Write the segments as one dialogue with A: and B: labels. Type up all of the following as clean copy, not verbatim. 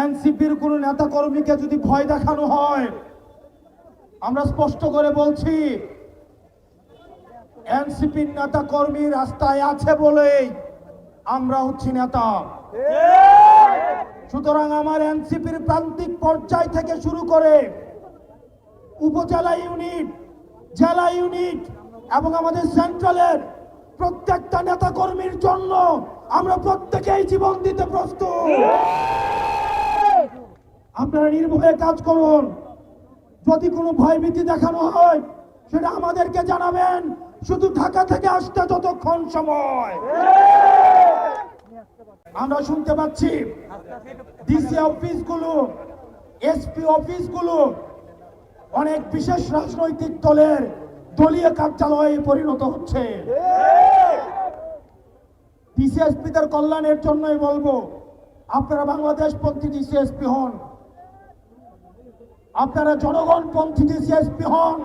A: এনসিপির কোন নেতা কর্মীকে যদি ভয় দেখানো হয়, আমরা স্পষ্ট করে বলছি এনসিপির নেতা কর্মী রাস্তায় আছে বলেই আমরা হচ্ছি নেতা। সুতরাং আমার এনসিপির প্রান্তিক পর্যায় থেকে শুরু করে উপজেলা ইউনিট, জেলা ইউনিট এবং আমাদের সেন্ট্রালের প্রত্যেকটা নেতা কর্মীর জন্য আমরা প্রত্যেকেই জীবন দিতে প্রস্তুত। আপনারা নির্ভয়ে কাজ করুন। যদি কোনো ভয়ভীতি দেখানো হয় সেটা আমাদেরকে জানাবেন, শুধু ঢাকা থেকে আসতে যতক্ষণ সময়। আমরা শুনতে পাচ্ছি ডিসি অফিসগুলো, এসপি অফিসগুলো অনেক বিশেষ রাজনৈতিক দলের দলীয় কার্যালয়ে পরিণত হচ্ছে। ডিসিএসপিদের কল্যাণের জন্যই বলবো, আপনারা বাংলাদেশপন্থী ডিসিএসপি হন, আপনারা জনগণপন্থী ডিসিএসপি হন,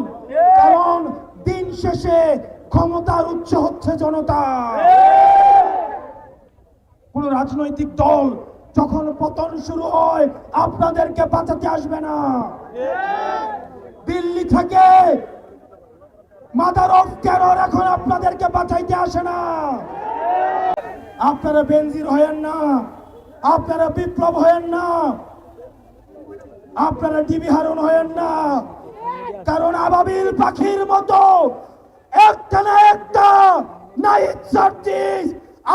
A: কারণ দিন শেষে ক্ষমতার উৎস হচ্ছে জনতা। কোন রাজনৈতিক দল যখন পতন শুরু হয় আপনাদেরকে বাঁচাতে আসবে না। দিল্লি থেকে মাদার অফ টেরর এখন আপনাদেরকে বাঁচাইতে আসে না। আপনারা বেনজির হয়েন না, আপনারা বিপ্লব হয়েন না, আপনারা ডিবি হারুন হয়েন না, কারণ আবাবিল পাখির মতো একটা না একটা নাইট সার্জিস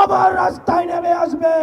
A: আবার রাস্তায় নেমে আসবে।